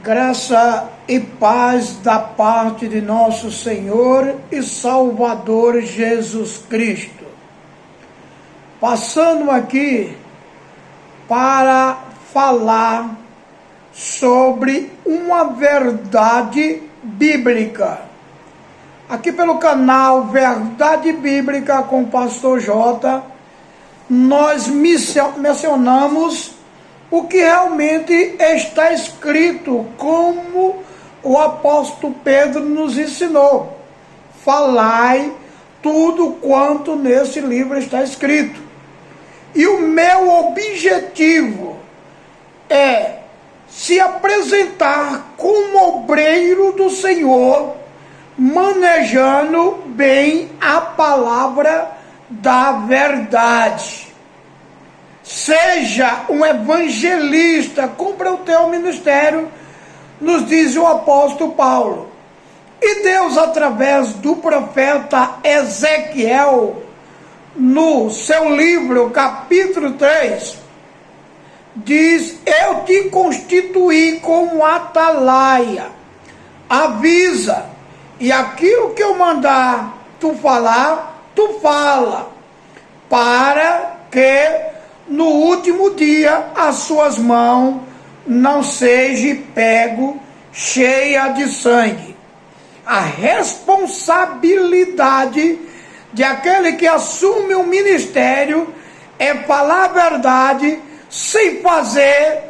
Graça e paz da parte de nosso Senhor e Salvador Jesus Cristo. Passando aqui para falar sobre uma verdade bíblica. Aqui pelo canal Verdade Bíblica com o Pastor J, nós mencionamos o que realmente está escrito, como o apóstolo Pedro nos ensinou. Falai tudo quanto nesse livro está escrito. E o meu objetivo é se apresentar como obreiro do Senhor, manejando bem a palavra da verdade. Seja um evangelista, cumpra o teu ministério, nos diz o apóstolo Paulo. E Deus, através do profeta Ezequiel, no seu livro, capítulo 3, diz: eu te constituí como atalaia, avisa, e aquilo que eu mandar tu falar, tu fala, para que no último dia as suas mãos não sejam pego cheia de sangue. A responsabilidade de aquele que assume o ministério é falar a verdade sem fazer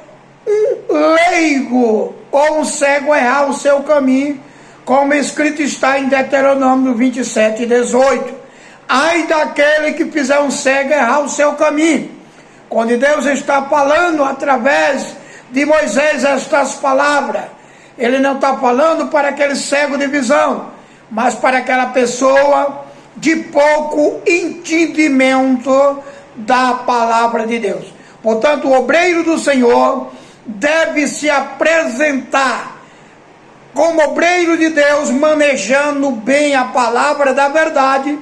um leigo ou um cego errar o seu caminho, como escrito está em Deuteronômio 27:18. Ai daquele que fizer um cego errar o seu caminho. Quando Deus está falando através de Moisés estas palavras, Ele não está falando para aquele cego de visão, mas para aquela pessoa de pouco entendimento da palavra de Deus. Portanto, o obreiro do Senhor deve se apresentar como obreiro de Deus, manejando bem a palavra da verdade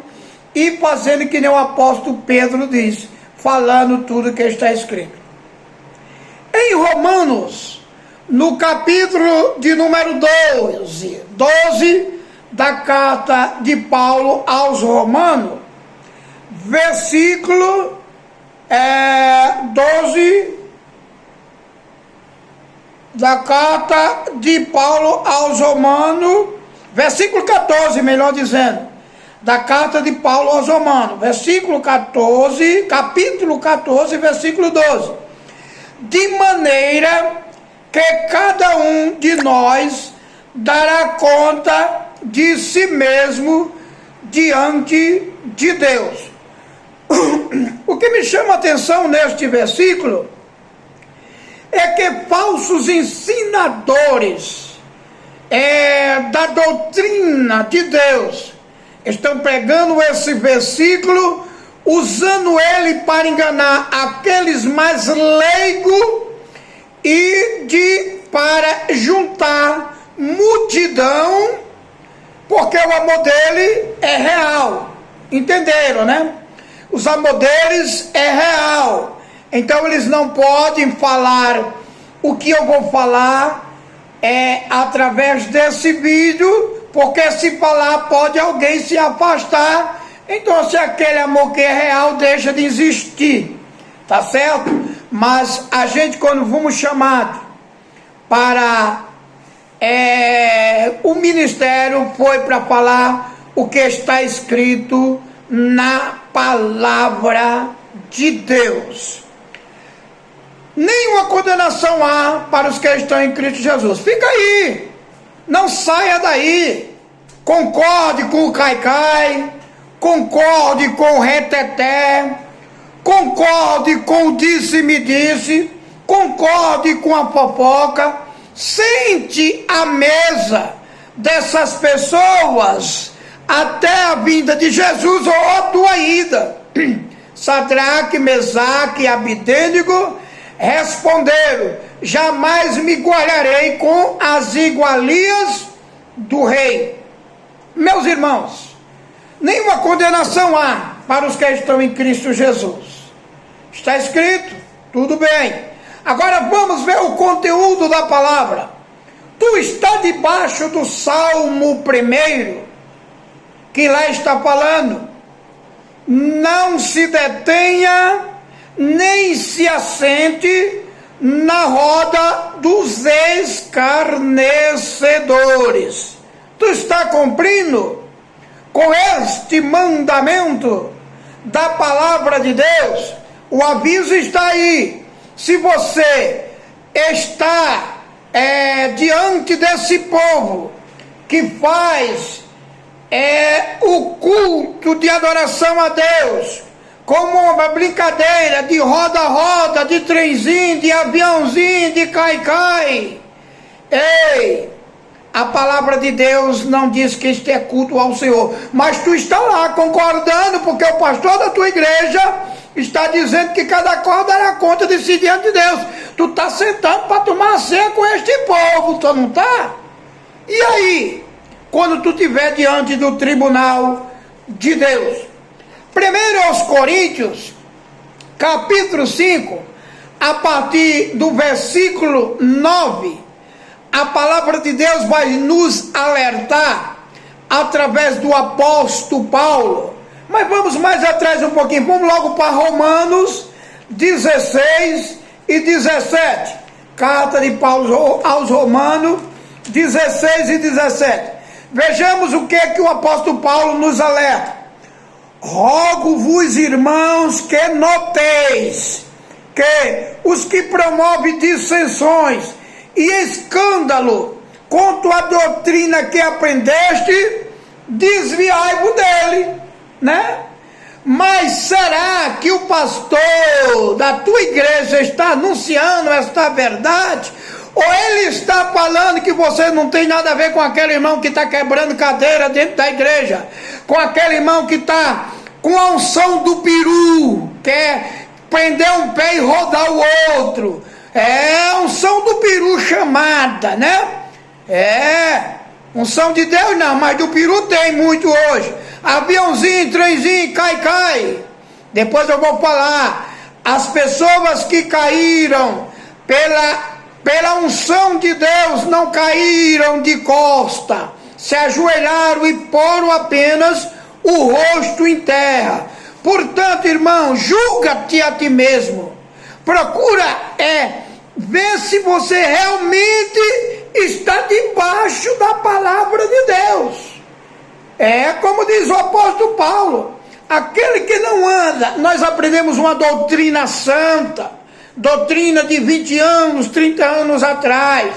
e fazendo que nem o apóstolo Pedro disse, falando tudo que está escrito. Em Romanos, no capítulo de número 12 da carta de Paulo aos Romanos, versículo 12 da carta de Paulo aos Romanos, versículo 14, melhor dizendo, da carta de Paulo aos Romanos, versículo 14, capítulo 14, versículo 12. De maneira que cada um de nós dará conta de si mesmo diante de Deus. O que me chama a atenção neste versículo é que falsos ensinadores da doutrina de Deus estão pegando esse versículo, usando ele para enganar aqueles mais leigos e para juntar multidão, porque o amor dele é real. Entenderam, né? Os amor deles é real. Então eles não podem falar o que eu vou falar através desse vídeo, porque se falar pode alguém se afastar. Então se aquele amor que é real deixa de existir, tá certo? Mas a gente, quando fomos chamados para o ministério, foi para falar o que está escrito na palavra de Deus. Nenhuma condenação há para os que estão em Cristo Jesus. Fica aí, não saia daí. Concorde com o caicai, concorde com o reteté, concorde com o disse-me-disse, concorde com a fofoca. Sente à mesa dessas pessoas até a vinda de Jesus ou a tua ida. Sadraque, Mesaque e Abednego responderam: jamais me guardarei com as iguarias do rei. Meus irmãos, nenhuma condenação há para os que estão em Cristo Jesus. Está escrito, tudo bem. Agora vamos ver o conteúdo da palavra. tu está debaixo do Salmo 1, que lá está falando: não se detenha, nem se assente na roda dos escarnecedores. Tu está cumprindo com este mandamento da palavra de Deus? O aviso está aí. Se você está diante desse povo que faz o culto de adoração a Deus como uma brincadeira de roda-roda, de trenzinho, de aviãozinho, de cai-cai, ei, a palavra de Deus não diz que este é culto ao Senhor, mas tu está lá concordando, porque o pastor da tua igreja está dizendo que cada corda dará conta de si diante de Deus. Tu está sentando para tomar ceia com este povo, tu não está? E aí, quando tu estiver diante do tribunal de Deus? 1 Coríntios, capítulo 5, a partir do versículo 9, a palavra de Deus vai nos alertar através do apóstolo Paulo. Mas vamos mais atrás um pouquinho, vamos logo para Romanos 16 e 17. Carta de Paulo aos Romanos 16 e 17. Vejamos o que o apóstolo Paulo nos alerta. Rogo-vos, irmãos, que noteis que os que promovem dissensões e escândalo contra a doutrina que aprendeste, desviai-vos dele, né? Mas será que o pastor da tua igreja está anunciando esta verdade? Ou ele está falando que você não tem nada a ver com aquele irmão que está quebrando cadeira dentro da igreja, com aquele irmão que está com a unção do peru, quer prender um pé e rodar o outro? É a unção do peru chamada, né? Unção de Deus não, mas do peru tem muito hoje. Aviãozinho, trenzinho, cai. Depois eu vou falar. As pessoas que caíram pela unção de Deus não caíram de costa, se ajoelharam e poram apenas o rosto em terra. Portanto, irmão, julga-te a ti mesmo. Procura ver se você realmente está debaixo da palavra de Deus. Como diz o apóstolo Paulo, aquele que não anda, nós aprendemos uma doutrina santa, doutrina de 20 anos, 30 anos atrás,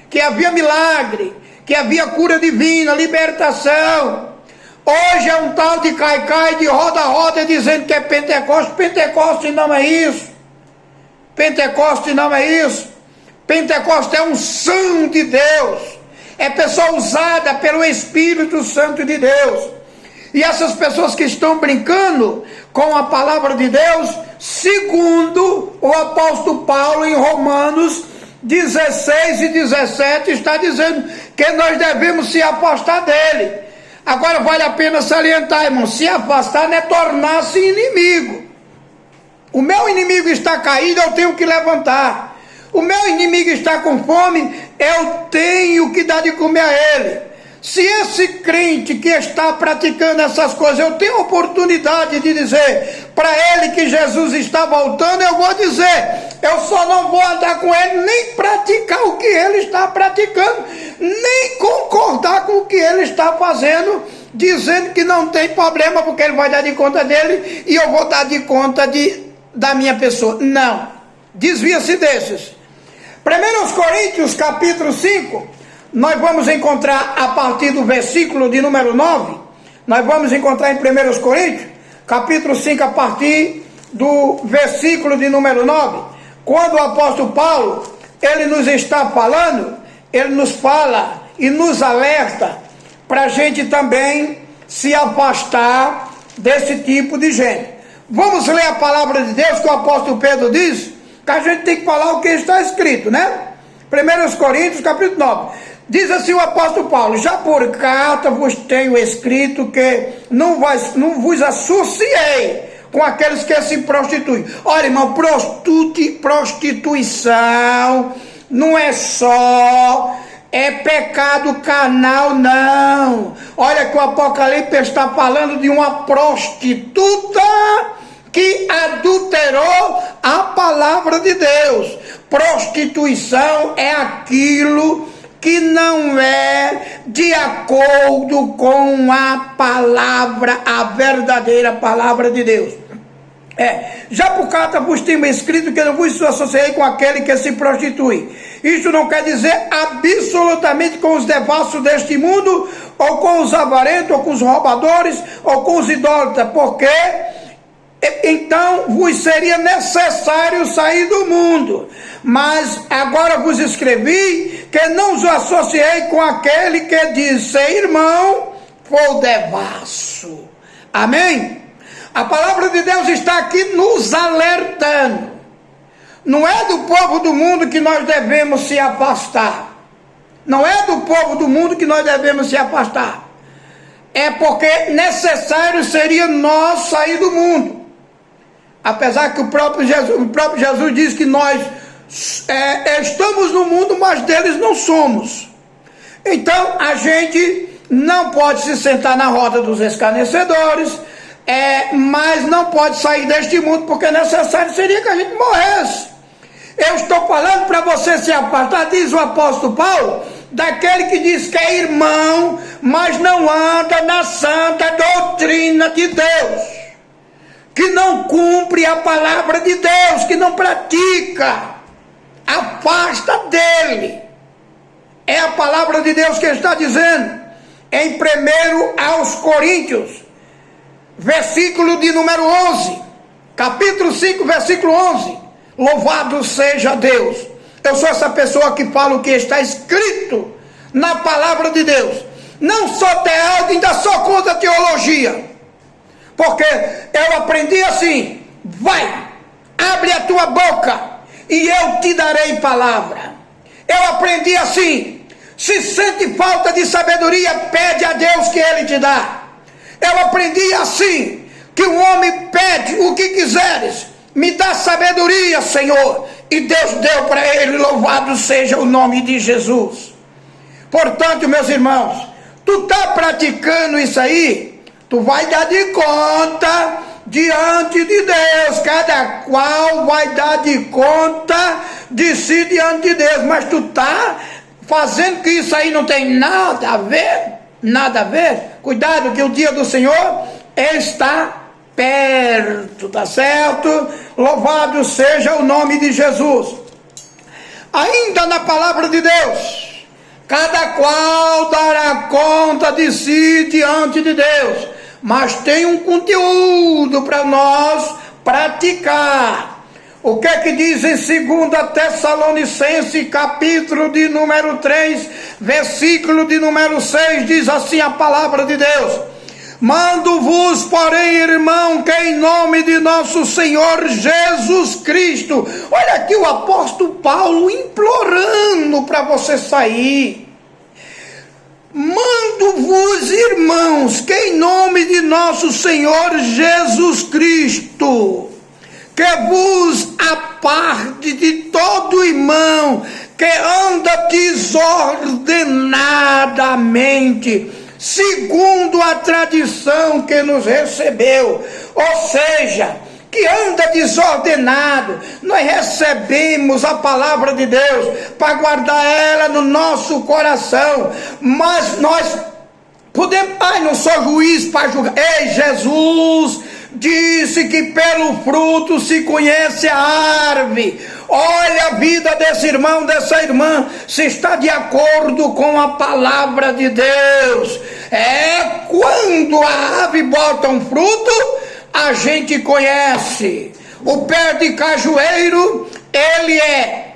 que havia milagre, que havia cura divina, libertação. Hoje é um tal de cai-cai, de roda-roda, dizendo que é Pentecoste. Pentecoste não é isso. Pentecoste não é isso. Pentecoste é unção de Deus. É pessoa usada pelo Espírito Santo de Deus. E essas pessoas que estão brincando com a palavra de Deus, segundo o apóstolo Paulo em Romanos 16 e 17, está dizendo que nós devemos se afastar dele. Agora vale a pena salientar, irmão, se afastar não é tornar-se inimigo. O meu inimigo está caído, eu tenho que levantar. O meu inimigo está com fome, eu tenho que dar de comer a ele. Se esse crente que está praticando essas coisas, eu tenho oportunidade de dizer para ele que Jesus está voltando, eu vou dizer, eu só não vou andar com ele, nem praticar o que ele está praticando, nem concordar com o que ele está fazendo, dizendo que não tem problema, porque ele vai dar de conta dele e eu vou dar de conta da minha pessoa. Não, desvia-se desses. 1 Coríntios capítulo 5, nós vamos encontrar a partir do versículo de número 9, nós vamos encontrar em 1 Coríntios, capítulo 5, a partir do versículo de número 9, quando o apóstolo Paulo, ele nos está falando, ele nos fala e nos alerta para a gente também se afastar desse tipo de gente. Vamos ler a palavra de Deus que o apóstolo Pedro diz, que a gente tem que falar o que está escrito, né? 1 Coríntios, capítulo 9. Diz assim o apóstolo Paulo: já por carta vos tenho escrito que não vos associei com aqueles que se prostituem. Olha, irmão, prostituição não é só é pecado carnal, não. Olha que o Apocalipse está falando de uma prostituta que adulterou a palavra de Deus. Prostituição é aquilo que não é de acordo com a palavra, a verdadeira palavra de Deus. Já por carta vos tenho escrito que não vos associei com aquele que se prostitui. Isso não quer dizer absolutamente com os devassos deste mundo, ou com os avarentos, ou com os roubadores, ou com os idólatras, porque então vos seria necessário sair do mundo. Mas agora vos escrevi que não os associei com aquele que diz ser irmão, for devasso. Amém? A palavra de Deus está aqui nos alertando. Não é do povo do mundo que nós devemos se afastar. Não é do povo do mundo que nós devemos se afastar. É porque necessário seria nós sair do mundo. Apesar que o próprio Jesus diz que nós estamos no mundo, mas deles não somos. Então a gente não pode se sentar na roda dos escarnecedores, mas não pode sair deste mundo, porque necessário seria que a gente morresse. Eu estou falando para você se afastar, diz o apóstolo Paulo, daquele que diz que é irmão, mas não anda na santa doutrina de Deus, que não cumpre a palavra de Deus, que não pratica, afasta dele. É a palavra de Deus que está dizendo em 1 aos Coríntios, versículo de número 11, capítulo 5, versículo 11. Louvado seja Deus. Eu sou essa pessoa que fala o que está escrito na palavra de Deus. Não sou teólogo, ainda sou contra a teologia. Porque eu aprendi assim: vai, abre a tua boca e eu te darei palavra. Eu aprendi assim: se sente falta de sabedoria, pede a Deus que Ele te dá. Eu aprendi assim, que o homem pede o que quiseres, me dá sabedoria, Senhor, e Deus deu para ele, louvado seja o nome de Jesus. Portanto, meus irmãos, tu está praticando isso aí, tu vai dar de conta diante de Deus, cada qual vai dar de conta de si diante de Deus, mas tu está fazendo que isso aí não tem nada a ver, cuidado que o dia do Senhor está perto, tá certo? Louvado seja o nome de Jesus. Ainda na palavra de Deus, cada qual dará conta de si diante de Deus, mas tem um conteúdo para nós praticar. O que é que diz em 2 Tessalonicenses, capítulo de número 3, versículo de número 6, diz assim a palavra de Deus: mando-vos, porém, irmão, que em nome de nosso Senhor Jesus Cristo. Olha aqui o apóstolo Paulo implorando para você sair. Mando-vos, irmãos, que em nome de nosso Senhor Jesus Cristo, que vos aparte de todo irmão que anda desordenadamente, segundo a tradição que nos recebeu. Ou seja, que anda desordenado. Nós recebemos a palavra de Deus para guardar ela no nosso coração, mas nós podemos, não sou juiz para julgar. Ei, Jesus disse que pelo fruto se conhece a árvore. Olha a vida desse irmão, dessa irmã, se está de acordo com a palavra de Deus. Quando a árvore bota um fruto, a gente conhece. O pé de cajueiro, ele é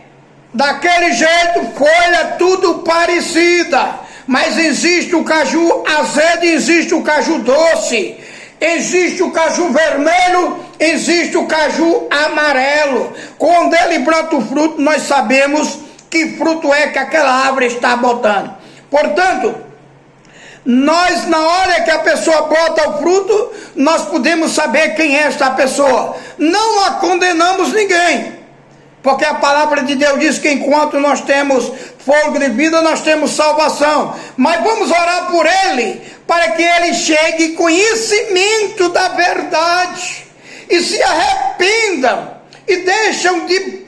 daquele jeito, folha tudo parecida, mas existe o caju azedo, existe o caju doce. Existe o caju vermelho, existe o caju amarelo. Quando ele brota o fruto, nós sabemos que fruto é que aquela árvore está botando. Portanto, nós, na hora que a pessoa bota o fruto, nós podemos saber quem é esta pessoa. Não a condenamos ninguém. Porque a palavra de Deus diz que enquanto nós temos fôlego de vida, nós temos salvação. Mas vamos orar por ele, para que ele chegue em conhecimento da verdade. E se arrependam e deixam de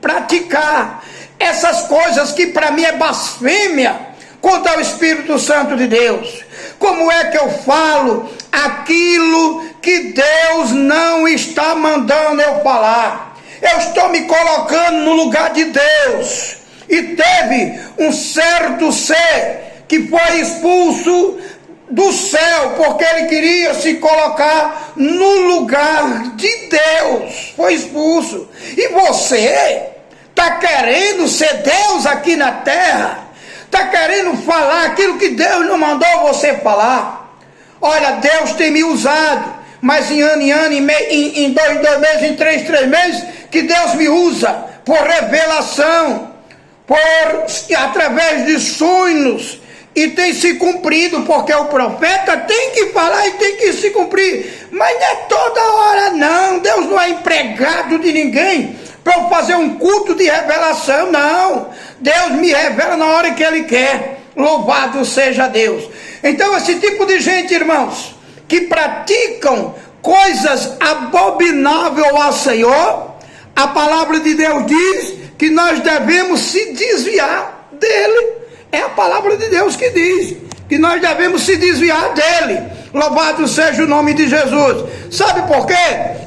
praticar essas coisas que para mim é blasfêmia contra o Espírito Santo de Deus. Como é que eu falo aquilo que Deus não está mandando eu falar? Eu estou me colocando no lugar de Deus. E teve um certo ser que foi expulso do céu, porque ele queria se colocar no lugar de Deus. Foi expulso. E você está querendo ser Deus aqui na terra? Está querendo falar aquilo que Deus não mandou você falar? Olha, Deus tem me usado, mas em ano, em dois meses, em três meses, que Deus me usa por revelação, através de sonhos, e tem se cumprido, porque o profeta tem que falar e tem que se cumprir. Mas não é toda hora não. Deus não é empregado de ninguém para eu fazer um culto de revelação, não. Deus me revela na hora que Ele quer. Louvado seja Deus. Então esse tipo de gente, irmãos, que praticam coisas abomináveis ao Senhor, a palavra de Deus diz que nós devemos se desviar dele. É a palavra de Deus que diz que nós devemos se desviar dele. Louvado seja o nome de Jesus. Sabe por quê?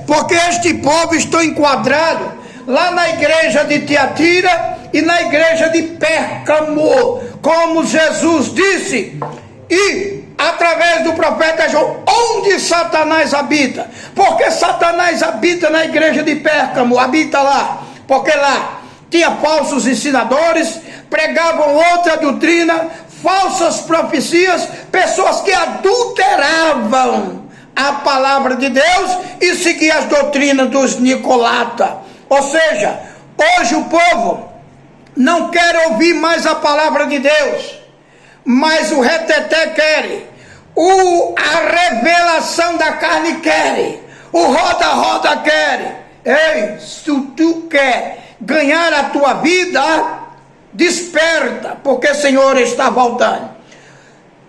Porque este povo está enquadrado lá na igreja de Tiatira e na igreja de Pérgamo, como Jesus disse, e através do profeta João, onde Satanás habita. Porque Satanás habita na igreja de Pérgamo, habita lá, porque lá tinha falsos ensinadores, pregavam outra doutrina, falsas profecias, pessoas que adulteravam a palavra de Deus e seguiam as doutrinas dos Nicolaitas. Ou seja, hoje o povo não quer ouvir mais a palavra de Deus, mas o reteté quer, a revelação da carne quer, o roda-roda quer. Ei, se tu quer ganhar a tua vida, desperta, porque o Senhor está voltando.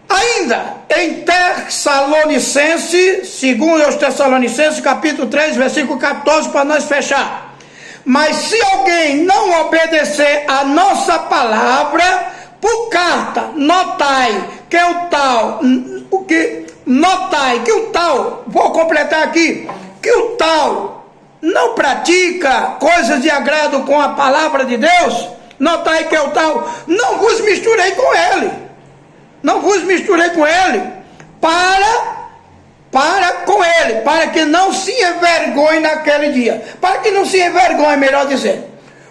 Ainda em Tessalonicenses, segundo aos Tessalonicenses, capítulo 3, versículo 14, para nós fechar. Mas se alguém não obedecer a nossa palavra, por carta, notai que o tal, vou completar aqui, que o tal não pratica coisas de agrado com a palavra de Deus, notai que o tal, não vos misturei com ele, para que não se envergonhe naquele dia, para que não se envergonhe, melhor dizendo.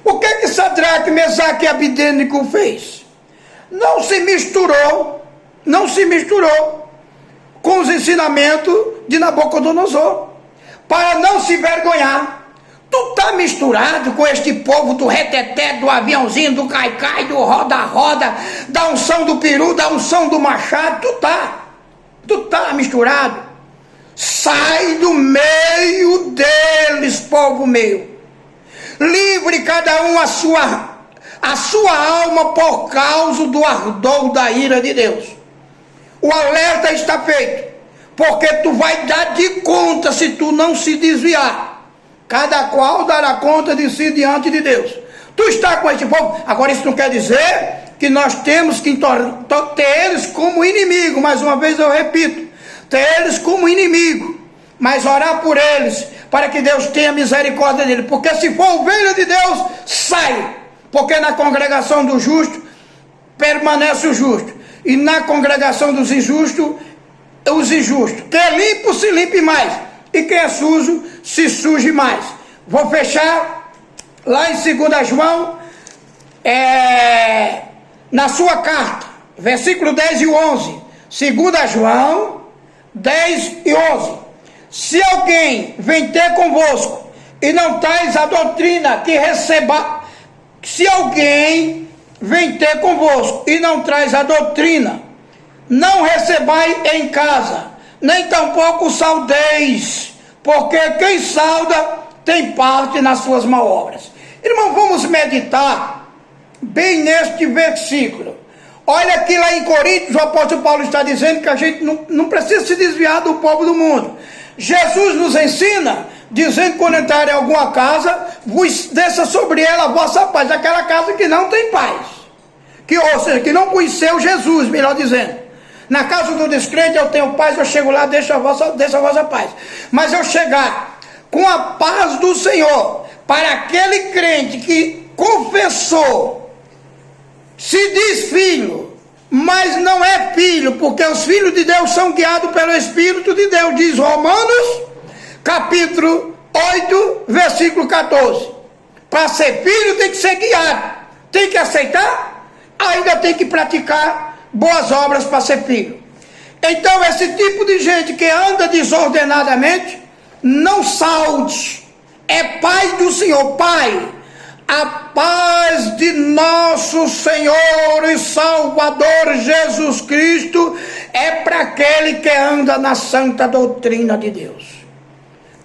O que Sadraque, Mesaque e Abednego fez? Não se misturou com os ensinamentos de Nabucodonosor, para não se vergonhar. Tu tá misturado com este povo do reteté, do aviãozinho, do caicai, do roda-roda, da unção do peru, da unção do machado, tu tá misturado. Sai do meio deles, povo meu. Livre cada um a sua alma por causa do ardor da ira de Deus. O alerta está feito, porque tu vai dar de conta se tu não se desviar. Cada qual dará conta de si diante de Deus. Tu está com esse povo. Agora isso não quer dizer que nós temos que ter eles como inimigo. Mais uma vez eu repito, ter eles como inimigo, mas orar por eles, para que Deus tenha misericórdia dele. Porque se for ovelha de Deus, sai. Porque na congregação do justo permanece o justo, e na congregação dos injustos, os injustos. Quem é limpo, se limpe mais, e quem é sujo, se suje mais. Vou fechar lá em 2 João, na sua carta, versículo 10 e 11. 2 João 10 e 11. Se alguém vem ter convosco e não tais a doutrina que receba, se alguém vem ter convosco e não traz a doutrina, não recebai em casa, nem tampouco saudeis, porque quem sauda tem parte nas suas malobras. Irmão, vamos meditar bem neste versículo. Olha aqui lá em Coríntios, o apóstolo Paulo está dizendo que a gente não precisa se desviar do povo do mundo. Jesus nos ensina, dizendo que quando entrar em alguma casa, vos desça sobre ela a vossa paz, aquela casa que não tem paz, ou seja, que não conheceu Jesus, melhor dizendo. Na casa do descrente eu tenho paz, eu chego lá, deixo a vossa paz. Mas eu chegar com a paz do Senhor para aquele crente que confessou, se diz filho, mas não é filho, porque os filhos de Deus são guiados pelo Espírito de Deus, diz Romanos, capítulo 8, versículo 14. Para ser filho tem que ser guiado, tem que aceitar, ainda tem que praticar boas obras para ser filho. Então esse tipo de gente que anda desordenadamente, não salte, é Pai do Senhor, Pai. A paz de nosso Senhor e Salvador Jesus Cristo é para aquele que anda na santa doutrina de Deus.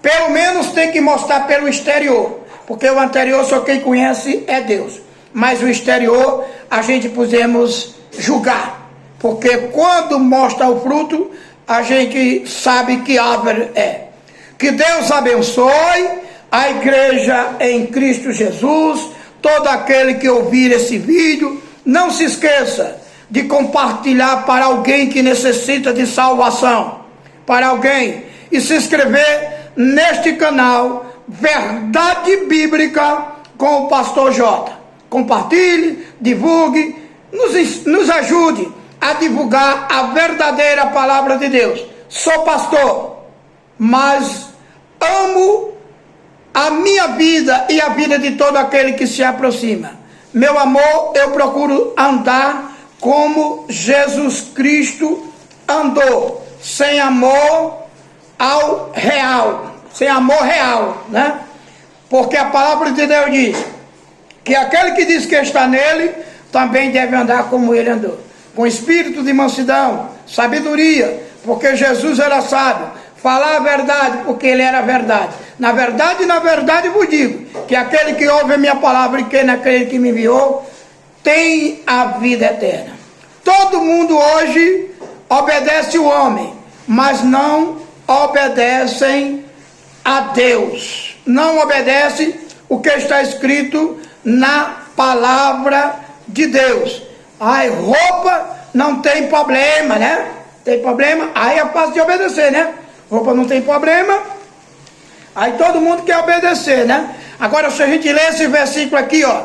Pelo menos tem que mostrar pelo exterior, porque o anterior só quem conhece é Deus. Mas o exterior a gente podemos julgar, porque quando mostra o fruto, a gente sabe que árvore é. Que Deus abençoe a igreja em Cristo Jesus, todo aquele que ouvir esse vídeo, não se esqueça de compartilhar para alguém que necessita de salvação, para alguém, e se inscrever neste canal, Verdade Bíblica com o Pastor J. Compartilhe, divulgue, nos ajude a divulgar a verdadeira palavra de Deus. Sou pastor, mas amo a minha vida e a vida de todo aquele que se aproxima. Meu amor, eu procuro andar como Jesus Cristo andou, sem amor ao real, sem amor real, né? Porque a palavra de Deus diz que aquele que diz que está nele, também deve andar como ele andou, com espírito de mansidão, sabedoria, porque Jesus era sábio, falar a verdade, porque ele era a verdade. Na verdade vos digo, que aquele que ouve a minha palavra e crê naquele que me enviou, tem a vida eterna. Todo mundo hoje obedece o homem, mas não obedecem a Deus. Não obedece o que está escrito na palavra de Deus. Ai, roupa não tem problema, né? Tem problema? Aí é fácil de obedecer, né? Roupa não tem problema, aí todo mundo quer obedecer, né? Agora, se a gente ler esse versículo aqui, ó,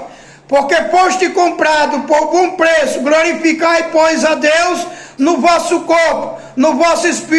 porque foste comprado por bom preço, glorificai, pois, a Deus no vosso corpo, no vosso espírito,